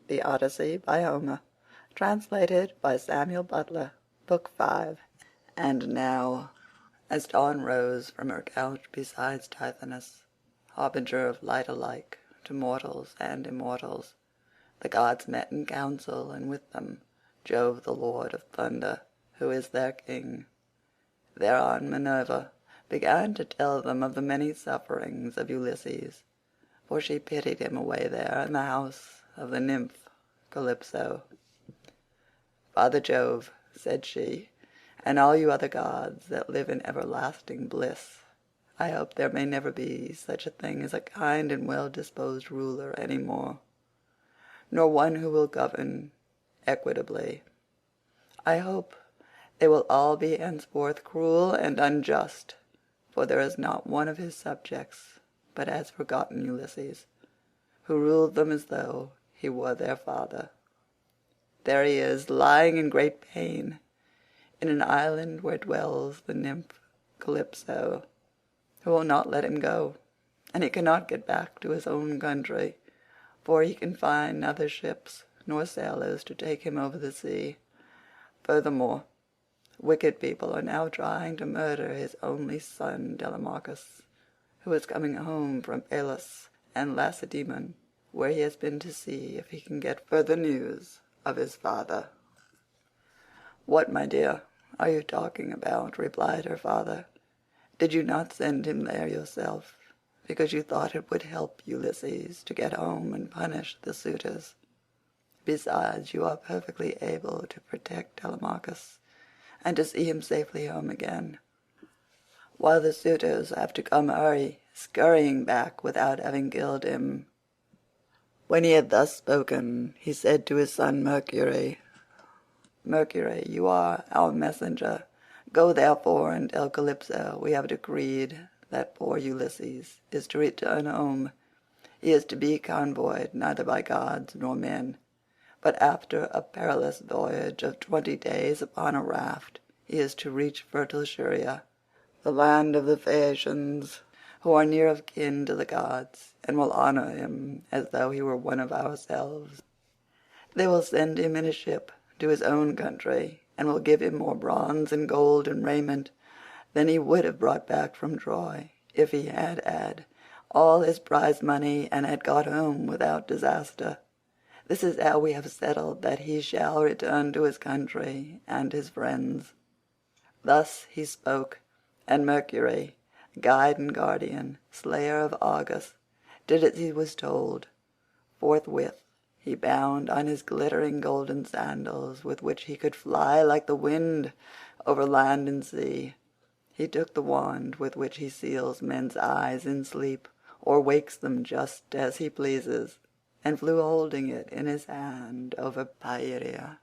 The Odyssey by Homer, translated by Samuel Butler, Book 5. And now, as dawn rose from her couch beside Tithonus, harbinger of light alike to mortals and immortals, the gods met in council, and with them Jove the lord of thunder, who is their king. Thereon Minerva began to tell them of the many sufferings of Ulysses, for she pitied him away there in the house of the nymph Calypso. "Father Jove," said she, "and all you other gods that live in everlasting bliss, I hope there may never be such a thing as a kind and well-disposed ruler any more, nor one who will govern equitably. I hope they will all be henceforth cruel and unjust, for there is not one of his subjects but has forgotten Ulysses, who ruled them as though he were their father. There he is, lying in great pain, in an island where dwells the nymph Calypso, who will not let him go, and he cannot get back to his own country, for he can find neither ships nor sailors to take him over the sea. Furthermore, wicked people are now trying to murder his only son Telemachus, who is coming home from Elis and Lacedaemon, where he has been to see if he can get further news of his father." "What, my dear, are you talking about?" replied her father. "Did you not send him there yourself, because you thought it would help Ulysses to get home and punish the suitors? Besides, you are perfectly able to protect Telemachus, and to see him safely home again, while the suitors have to come scurrying back without having killed him." When he had thus spoken, he said to his son Mercury, "Mercury, you are our messenger. Go therefore and tell Calypso we have decreed that poor Ulysses is to return home. He is to be convoyed neither by gods nor men, but after a perilous voyage of 20 days upon a raft he is to reach fertile Scheria, the land of the Phaeacians, who are near of kin to the gods, and will honor him as though he were one of ourselves. They will send him in a ship to his own country, and will give him more bronze and gold and raiment than he would have brought back from Troy if he had had all his prize money and had got home without disaster. This is how we have settled that he shall return to his country and his friends." Thus he spoke, and Mercury, guide and guardian, slayer of Argus, did as he was told. Forthwith he bound on his glittering golden sandals, with which he could fly like the wind over land and sea. He took the wand with which he seals men's eyes in sleep, or wakes them just as he pleases, and flew holding it in his hand over Pieria.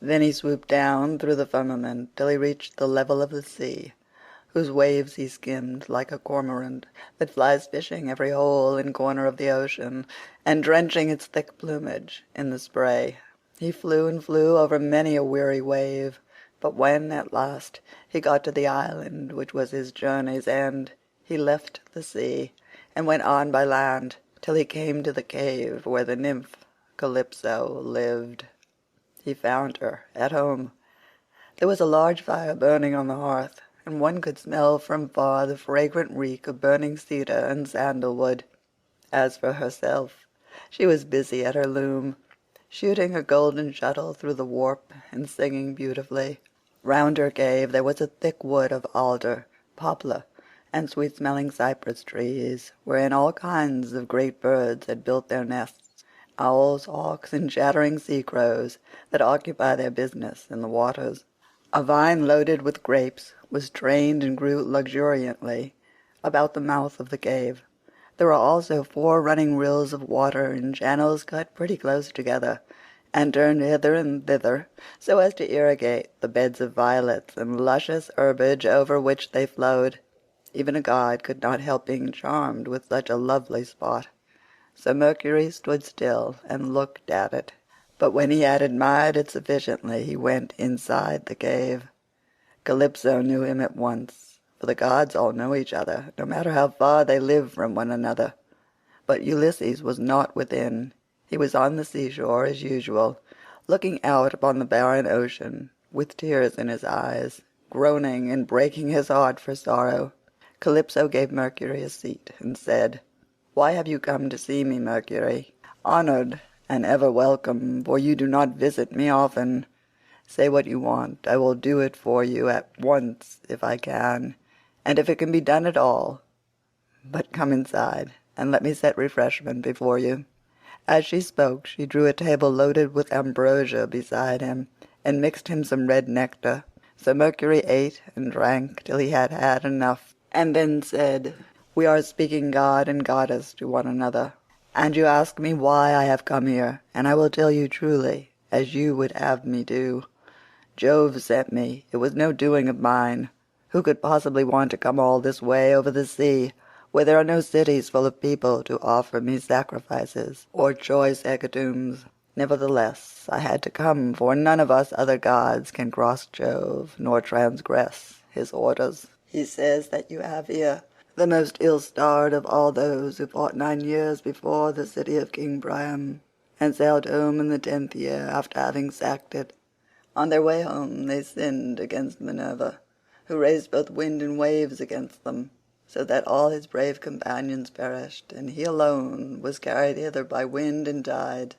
Then he swooped down through the firmament till he reached the level of the sea, whose waves he skimmed like a cormorant that flies fishing every hole and corner of the ocean, and drenching its thick plumage in the spray. He flew and flew over many a weary wave, but when at last he got to the island which was his journey's end, he left the sea and went on by land till he came to the cave where the nymph Calypso lived. He found her at home. There was a large fire burning on the hearth, and one could smell from far the fragrant reek of burning cedar and sandalwood. As for herself, she was busy at her loom, shooting her golden shuttle through the warp and singing beautifully. Round her cave there was a thick wood of alder, poplar, and sweet-smelling cypress trees, wherein all kinds of great birds had built their nests, owls, hawks, and chattering sea-crows that occupy their business in the waters. A vine loaded with grapes was trained and grew luxuriantly about the mouth of the cave. There were also 4 running rills of water in channels cut pretty close together, and turned hither and thither so as to irrigate the beds of violets and luscious herbage over which they flowed. Even a god could not help being charmed with such a lovely spot. So Mercury stood still and looked at it. But when he had admired it sufficiently, he went inside the cave. Calypso knew him at once, for the gods all know each other, no matter how far they live from one another. But Ulysses was not within. He was on the seashore as usual, looking out upon the barren ocean, with tears in his eyes, groaning and breaking his heart for sorrow. Calypso gave Mercury a seat, and said, "Why have you come to see me, Mercury? Honored and ever welcome, for you do not visit me often. Say what you want. I will do it for you at once if I can, and if it can be done at all. But come inside, and let me set refreshment before you." As she spoke, she drew a table loaded with ambrosia beside him, and mixed him some red nectar. So Mercury ate and drank till he had had enough, and then said, "We are speaking god and goddess to one another, and you ask me why I have come here, and I will tell you truly, as you would have me do. Jove sent me. It was no doing of mine. Who could possibly want to come all this way over the sea, where there are no cities full of people to offer me sacrifices or choice hecatombs? Nevertheless I had to come, for none of us other gods can cross Jove, nor transgress his orders. He says that you have here the most ill-starred of all those who fought 9 years before the city of King Priam, and sailed home in the 10th year after having sacked it. On their way home they sinned against Minerva, who raised both wind and waves against them, so that all his brave companions perished, and he alone was carried hither by wind and tide.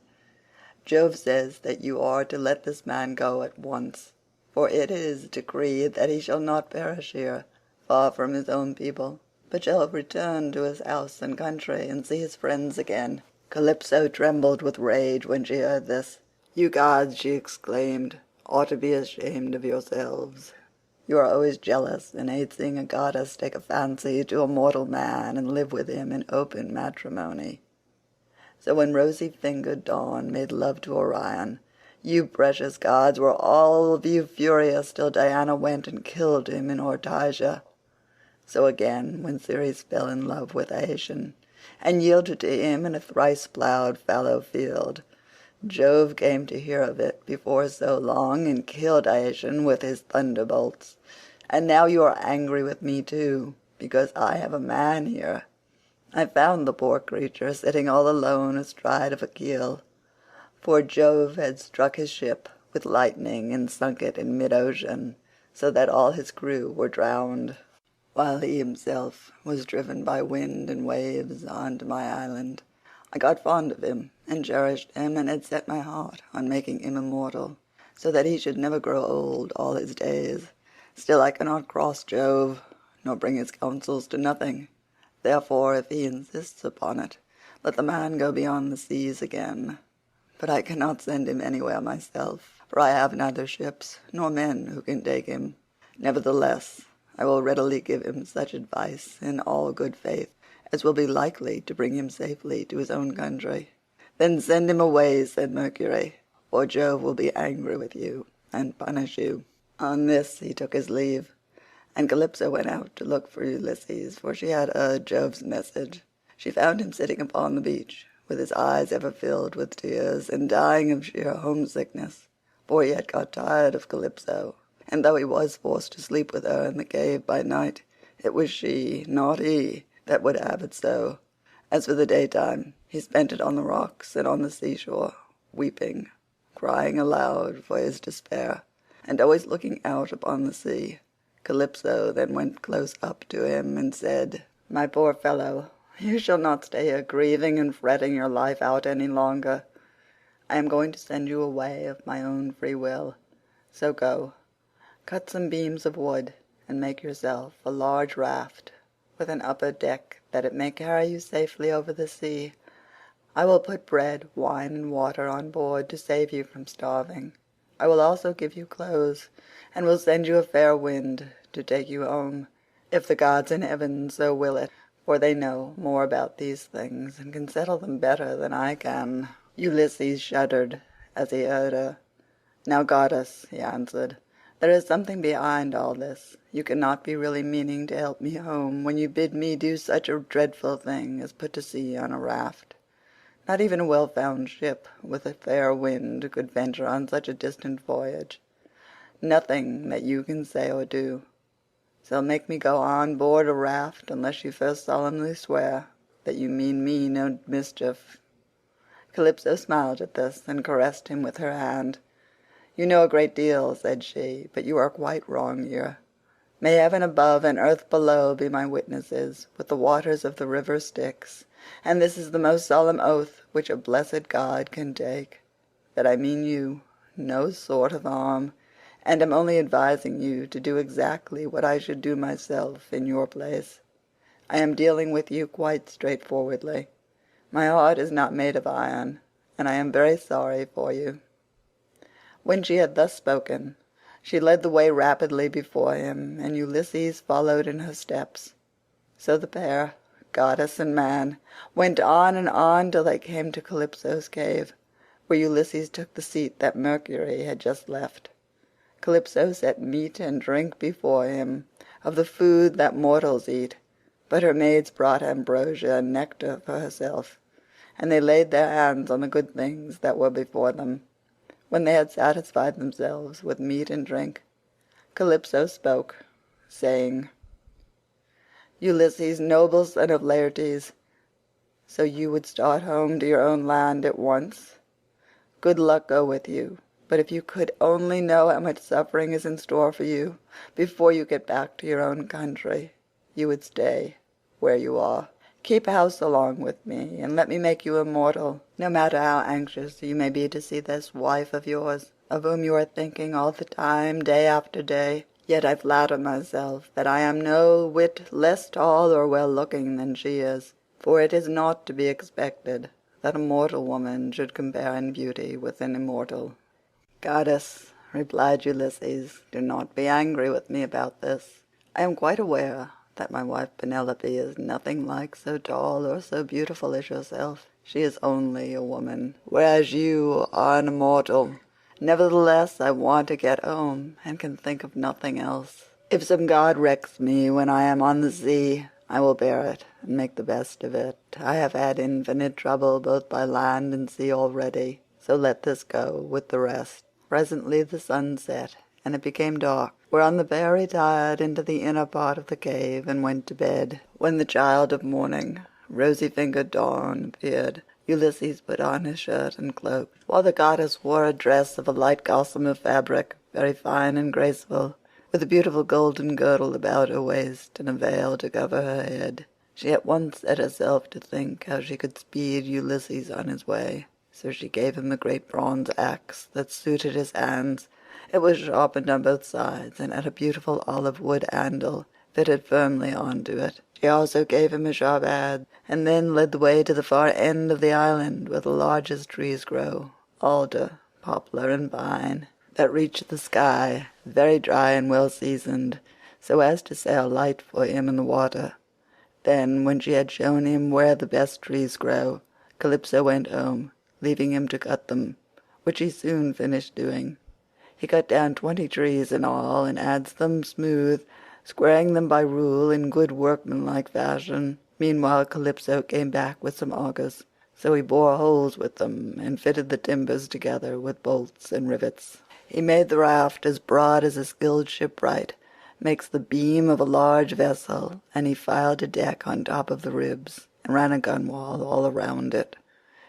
Jove says that you are to let this man go at once, for it is decreed that he shall not perish here, far from his own people, but shall return to his house and country and see his friends again." Calypso trembled with rage when she heard this. "You gods," she exclaimed, "ought to be ashamed of yourselves. You are always jealous and hate seeing a goddess take a fancy to a mortal man and live with him in open matrimony. So when rosy-fingered Dawn made love to Orion, you precious gods were all of you furious till Diana went and killed him in Ortygia. So again when Ceres fell in love with Iasion, and yielded to him in a thrice-ploughed fallow field, Jove came to hear of it before so long and killed Iasion with his thunderbolts. And now you are angry with me too, because I have a man here. I found the poor creature sitting all alone astride of a keel, for Jove had struck his ship with lightning and sunk it in mid-ocean, so that all his crew were drowned, while he himself was driven by wind and waves on to my island. I got fond of him and cherished him, and had set my heart on making him immortal, so that he should never grow old all his days. Still I cannot cross Jove, nor bring his counsels to nothing. Therefore, if he insists upon it, let the man go beyond the seas again. But I cannot send him anywhere myself, for I have neither ships nor men who can take him. Nevertheless, I will readily give him such advice in all good faith as will be likely to bring him safely to his own country." "Then send him away," said Mercury, "or Jove will be angry with you and punish you." On this he took his leave, and Calypso went out to look for Ulysses, for she had heard Jove's message. She found him sitting upon the beach, with his eyes ever filled with tears, and dying of sheer homesickness, for he had got tired of Calypso, and though he was forced to sleep with her in the cave by night, it was she, not he, that would have it so. As for the daytime, he spent it on the rocks and on the seashore, weeping, crying aloud for his despair, and always looking out upon the sea. Calypso then went close up to him and said, "My poor fellow, you shall not stay here grieving and fretting your life out any longer. I am going to send you away of my own free will. So go, cut some beams of wood, and make yourself a large raft, with an upper deck, that it may carry you safely over the sea. I will put bread, wine, and water on board to save you from starving. I will also give you clothes, and will send you a fair wind to take you home, if the gods in heaven so will it, for they know more about these things and can settle them better than I can." Ulysses shuddered as he heard her. "Now, goddess," he answered, "there is something behind all this. You cannot be really meaning to help me home when you bid me do such a dreadful thing as put to sea on a raft. Not even a well-found ship with a fair wind could venture on such a distant voyage. Nothing that you can say or do shall make me go on board a raft unless you first solemnly swear that you mean me no mischief. Calypso smiled at this and caressed him with her hand. "You know a great deal," said she, "but you are quite wrong here. May heaven above and earth below be my witnesses, with the waters of the river Styx, and this is the most solemn oath which a blessed God can take, that I mean you no sort of harm, and am only advising you to do exactly what I should do myself in your place. I am dealing with you quite straightforwardly. My heart is not made of iron, and I am very sorry for you." When she had thus spoken, she led the way rapidly before him, and Ulysses followed in her steps. So the pair, goddess and man, went on and on till they came to Calypso's cave, where Ulysses took the seat that Mercury had just left. Calypso set meat and drink before him, of the food that mortals eat, but her maids brought ambrosia and nectar for herself, and they laid their hands on the good things that were before them. When they had satisfied themselves with meat and drink, Calypso spoke, saying, "Ulysses, noble son of Laertes, so you would start home to your own land at once? Good luck go with you, but if you could only know how much suffering is in store for you before you get back to your own country, you would stay where you are. Keep house along with me, and let me make you immortal, no matter how anxious you may be to see this wife of yours, of whom you are thinking all the time, day after day. Yet I flatter myself that I am no whit less tall or well-looking than she is, for it is not to be expected that a mortal woman should compare in beauty with an immortal." "Goddess," replied Ulysses, "do not be angry with me about this. I am quite aware that my wife Penelope is nothing like so tall or so beautiful as yourself. She is only a woman, whereas you are an immortal. Nevertheless, I want to get home, and can think of nothing else. If some god wrecks me when I am on the sea, I will bear it and make the best of it. I have had infinite trouble both by land and sea already, so let this go with the rest." Presently the sun set, and it became dark, whereon the pair retired into the inner part of the cave and went to bed. When the child of morning, rosy-fingered Dawn, appeared, Ulysses put on his shirt and cloak, while the goddess wore a dress of a light gossamer fabric, very fine and graceful, with a beautiful golden girdle about her waist and a veil to cover her head. She at once set herself to think how she could speed Ulysses on his way. So she gave him a great bronze axe that suited his hands. It was sharpened on both sides and had a beautiful olive wood handle fitted firmly on to it. She also gave him a sharp adze, and then led the way to the far end of the island where the largest trees grow, alder, poplar, and pine, that reach the sky, very dry and well seasoned, so as to sail light for him in the water. Then, when she had shown him where the best trees grow, Calypso went home, leaving him to cut them, which he soon finished doing. He cut down 20 trees in all, and adzed them smooth, squaring them by rule in good workmanlike fashion. Meanwhile Calypso came back with some augers, so he bored holes with them and fitted the timbers together with bolts and rivets. He made the raft as broad as a skilled shipwright makes the beam of a large vessel, and he filed a deck on top of the ribs, and ran a gunwale all around it.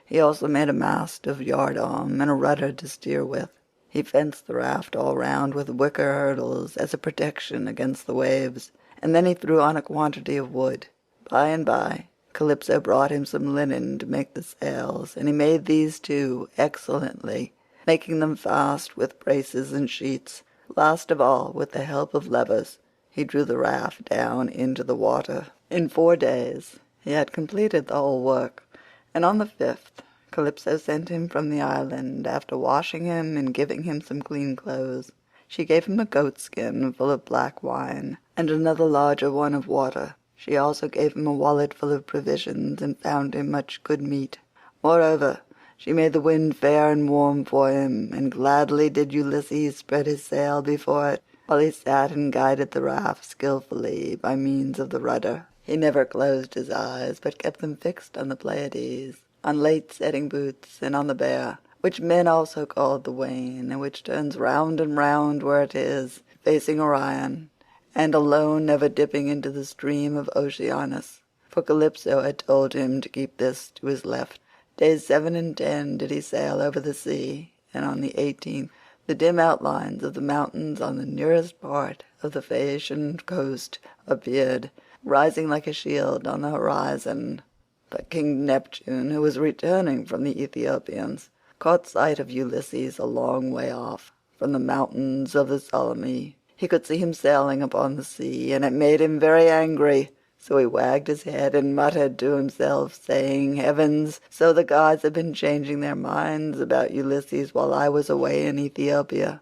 He also made a mast of yardarm and a rudder to steer with. He fenced the raft all round with wicker hurdles as a protection against the waves, and then he threw on a quantity of wood. By and by Calypso brought him some linen to make the sails, and he made these too excellently, making them fast with braces and sheets. Last of all, with the help of levers, he drew the raft down into the water. In 4 days he had completed the whole work, and on the 5th Calypso sent him from the island, after washing him and giving him some clean clothes. She gave him a goatskin full of black wine, and another larger one of water. She also gave him a wallet full of provisions, and found him much good meat. Moreover, she made the wind fair and warm for him, and gladly did Ulysses spread his sail before it, while he sat and guided the raft skilfully by means of the rudder. He never closed his eyes, but kept them fixed on the Pleiades, on late-setting boots, and on the Bear, which men also called the Wain, and which turns round and round where it is, facing Orion, and alone never dipping into the stream of Oceanus, for Calypso had told him to keep this to his left. Days 7 and 10 did he sail over the sea, and on the 18th the dim outlines of the mountains on the nearest part of the Phaeacian coast appeared, rising like a shield on the horizon. But King Neptune, who was returning from the Ethiopians, caught sight of Ulysses a long way off. From the mountains of the Solymi he could see him sailing upon the sea, and it made him very angry. So he wagged his head and muttered to himself, saying, "Heavens, so the gods have been changing their minds about Ulysses while I was away in Ethiopia.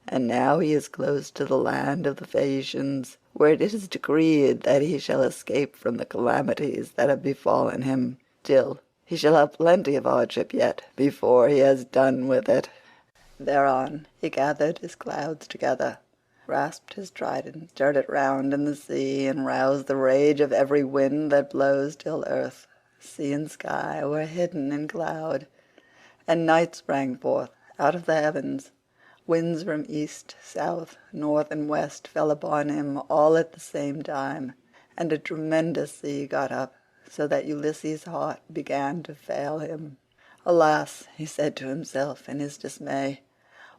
And now he is close to the land of the Phaeacians, where it is decreed that he shall escape from the calamities that have befallen him, till he shall have plenty of hardship yet before he has done with it." Thereon he gathered his clouds together, grasped his trident, stirred it round in the sea, and roused the rage of every wind that blows till earth, sea, and sky were hidden in cloud, and night sprang forth out of the heavens. Winds from east, south, north, and west fell upon him all at the same time, and a tremendous sea got up, so that Ulysses' heart began to fail him. "Alas," he said to himself in his dismay,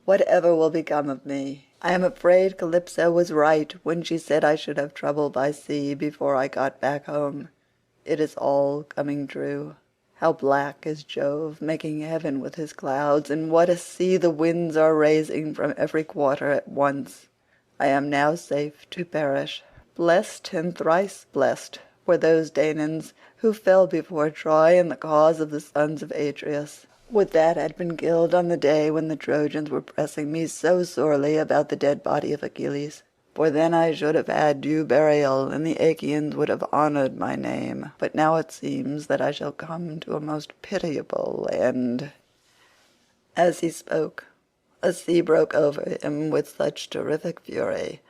"whatever will become of me? I am afraid Calypso was right when she said I should have trouble by sea before I got back home. It is all coming true. How black is Jove, making heaven with his clouds, and what a sea the winds are raising from every quarter at once! I am now safe to perish. Blessed and thrice blessed were those Danaans who fell before Troy in the cause of the sons of Atreus. Would that had been killed on the day when the Trojans were pressing me so sorely about the dead body of Achilles, for then I should have had due burial, and the Achaeans would have honoured my name. But now it seems that I shall come to a most pitiable end." As he spoke, a sea broke over him with such terrific fury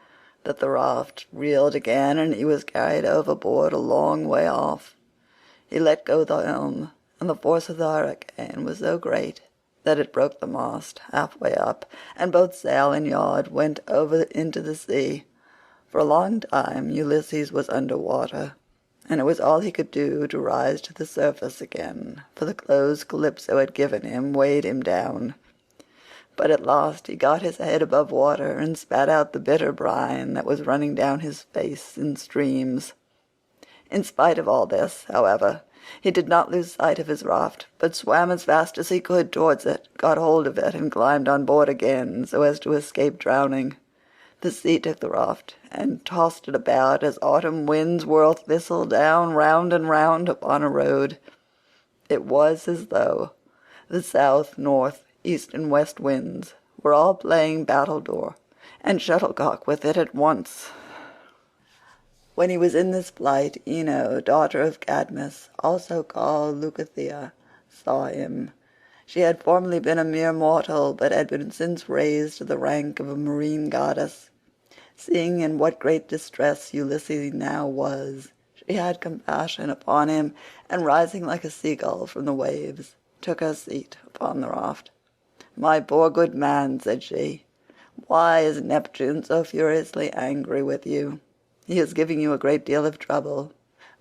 that the raft reeled again, and he was carried overboard a long way off. He let go the helm, and the force of the hurricane was so great that it broke the mast half-way up, and both sail and yard went over into the sea. For a long time Ulysses was under water, and it was all he could do to rise to the surface again, for the clothes Calypso had given him weighed him down. But at last he got his head above water and spat out the bitter brine that was running down his face in streams. In spite of all this, however, he did not lose sight of his raft, but swam as fast as he could towards it, got hold of it, and climbed on board again so as to escape drowning. The sea took the raft and tossed it about as autumn winds whirl thistle down round and round upon a road. It was as though the south, north, east, and west winds were all playing battledore and shuttlecock with it at once. When he was in this plight, Ino, daughter of Cadmus, also called Leucothea, saw him. She had formerly been a mere mortal, but had been since raised to the rank of a marine goddess. Seeing in what great distress Ulysses now was, she had compassion upon him, and rising like a seagull from the waves, took her seat upon the raft. "My poor good man," said she, "why is Neptune so furiously angry with you? He is giving you a great deal of trouble,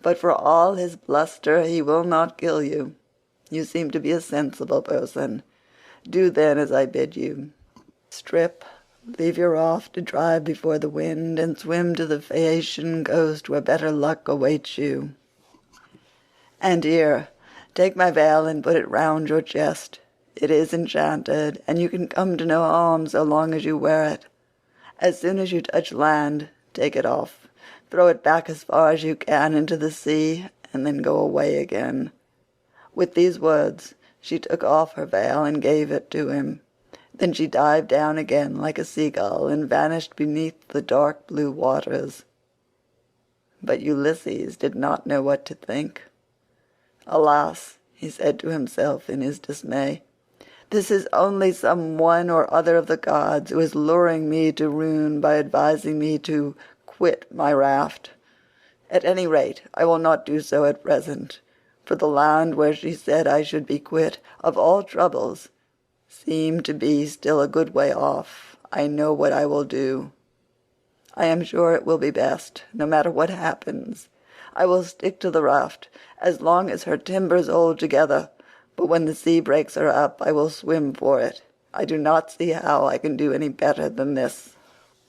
but for all his bluster he will not kill you. You seem to be a sensible person. Do then as I bid you. Strip, leave your raft to drive before the wind, and swim to the Phaeacian coast where better luck awaits you. And here, take my veil and put it round your chest. It is enchanted, and you can come to no harm so long as you wear it. As soon as you touch land, take it off. Throw it back as far as you can into the sea, and then go away again." With these words she took off her veil and gave it to him. Then she dived down again like a seagull and vanished beneath the dark blue waters. But Ulysses did not know what to think. "Alas," he said to himself in his dismay, "this is only some one or other of the gods who is luring me to ruin by advising me to quit my raft. At any rate I will not do so at present, for the land where she said I should be quit of all troubles seemed to be still a good way off. I know what I will do. I am sure it will be best, no matter what happens. I will stick to the raft as long as her timbers hold together, but when the sea breaks her up I will swim for it. I do not see how I can do any better than this."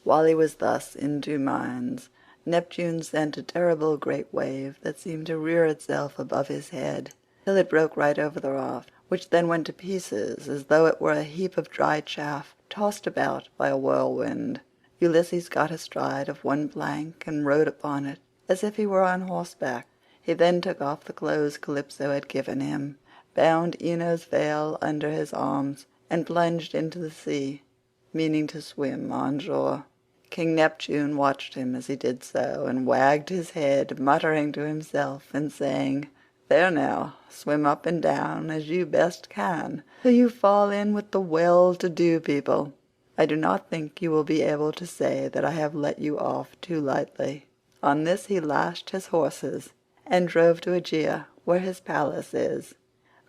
While he was thus in two minds, Neptune sent a terrible great wave that seemed to rear itself above his head, till it broke right over the raft, which then went to pieces as though it were a heap of dry chaff tossed about by a whirlwind. Ulysses got astride of one plank and rode upon it as if he were on horseback. He then took off the clothes Calypso had given him, bound Ino's veil under his arms, and plunged into the sea, meaning to swim on shore. King Neptune watched him as he did so, and wagged his head, muttering to himself and saying, "There now, swim up and down as you best can, till you fall in with the well-to-do people. I do not think you will be able to say that I have let you off too lightly." On this he lashed his horses and drove to Aegea, where his palace is.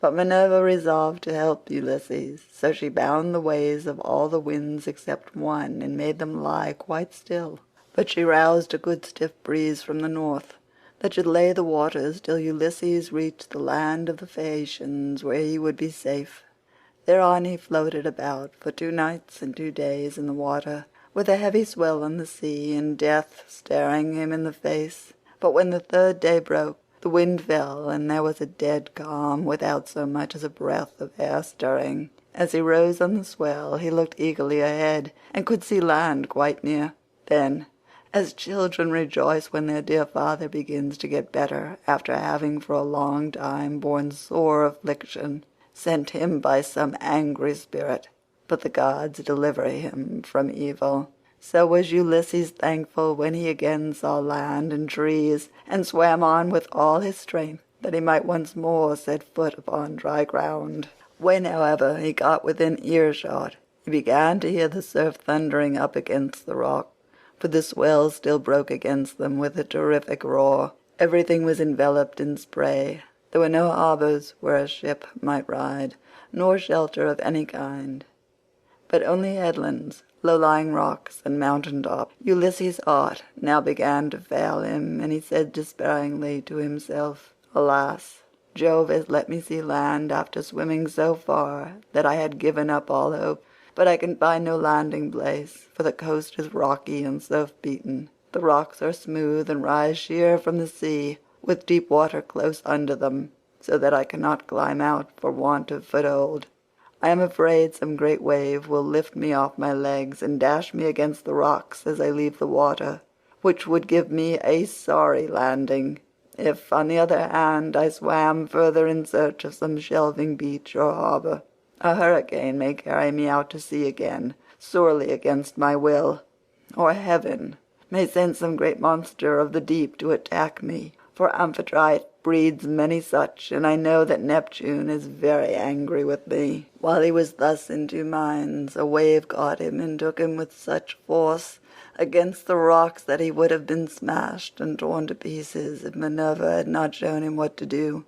But Minerva resolved to help Ulysses, so she bound the ways of all the winds except one, and made them lie quite still. But she roused a good stiff breeze from the north, that should lay the waters till Ulysses reached the land of the Phaeacians, where he would be safe. Thereon he floated about for 2 nights and 2 days in the water, with a heavy swell in the sea, and death staring him in the face. But when the 3rd day broke, the wind fell, and there was a dead calm, without so much as a breath of air stirring. As he rose on the swell he looked eagerly ahead, and could see land quite near. Then, as children rejoice when their dear father begins to get better after having for a long time borne sore affliction, sent him by some angry spirit, but the gods deliver him from evil, so was Ulysses thankful when he again saw land and trees, and swam on with all his strength, that he might once more set foot upon dry ground. When, however, he got within earshot, he began to hear the surf thundering up against the rock, for the swell still broke against them with a terrific roar. Everything was enveloped in spray. There were no harbours where a ship might ride, nor shelter of any kind, but only headlands, low-lying rocks, and mountain tops. Ulysses' heart now began to fail him, and he said despairingly to himself, "Alas! Jove has let me see land after swimming so far that I had given up all hope. But I can find no landing place, for the coast is rocky and surf-beaten. The rocks are smooth and rise sheer from the sea, with deep water close under them, so that I cannot climb out for want of foothold. I am afraid some great wave will lift me off my legs and dash me against the rocks as I leave the water, which would give me a sorry landing. If, on the other hand, I swam further in search of some shelving beach or harbour, a hurricane may carry me out to sea again, sorely against my will, or heaven may send some great monster of the deep to attack me, for Amphitrite breeds many such, and I know that Neptune is very angry with me." While he was thus in two minds, a wave caught him and took him with such force against the rocks that he would have been smashed and torn to pieces if Minerva had not shown him what to do.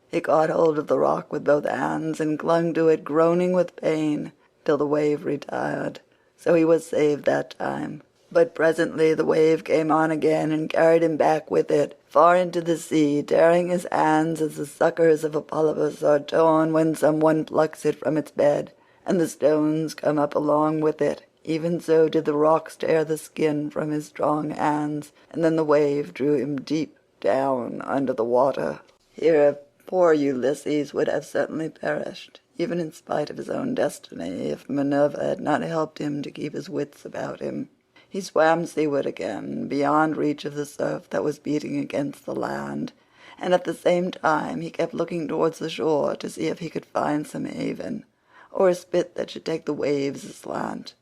He caught hold of the rock with both hands and clung to it, groaning with pain, till the wave retired, so he was saved that time. But presently the wave came on again and carried him back with it, far into the sea, tearing his hands as the suckers of a polypus are torn when some one plucks it from its bed, and the stones come up along with it. Even so did the rocks tear the skin from his strong hands, and then the wave drew him deep down under the water. Here poor Ulysses would have certainly perished, even in spite of his own destiny, if Minerva had not helped him to keep his wits about him. He swam seaward again, beyond reach of the surf that was beating against the land, and at the same time he kept looking towards the shore to see if he could find some haven, or a spit that should take the waves aslant.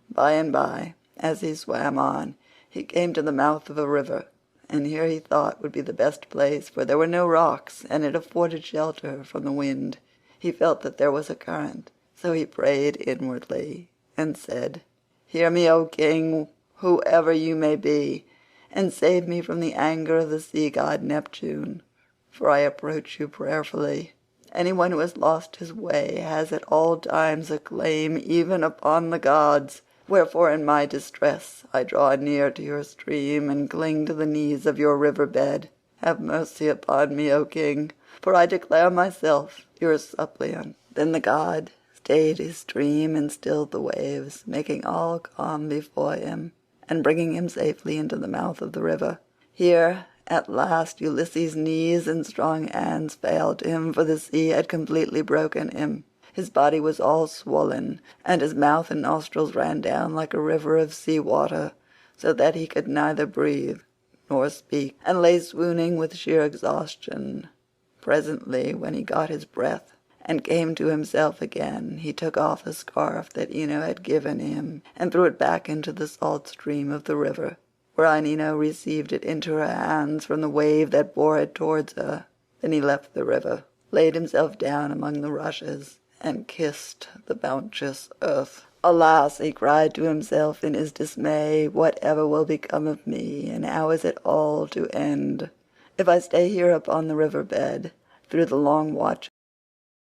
By and by, as he swam on, he came to the mouth of a river, and here he thought would be the best place, for there were no rocks, and it afforded shelter from the wind. He felt that there was a current, so he prayed inwardly, and said, "Hear me, O king, whoever you may be, and save me from the anger of the sea-god Neptune, for I approach you prayerfully. Anyone who has lost his way has at all times a claim even upon the gods. Wherefore in my distress I draw near to your stream and cling to the knees of your river bed. Have mercy upon me, O king, for I declare myself your suppliant." Then the god stayed his stream and stilled the waves, making all calm before him, and bringing him safely into the mouth of the river. Here at last Ulysses' knees and strong hands failed him, for the sea had completely broken him. His body was all swollen, and his mouth and nostrils ran down like a river of sea water, so that he could neither breathe nor speak, and lay swooning with sheer exhaustion. Presently, when he got his breath and came to himself again, he took off the scarf that Ino had given him and threw it back into the salt stream of the river, whereon Ino received it into her hands from the wave that bore it towards her. Then he left the river, laid himself down among the rushes, and kissed the bounteous earth. "Alas!" he cried to himself in his dismay, "whatever will become of me, and how is it all to end? If I stay here upon the river bed through the long watches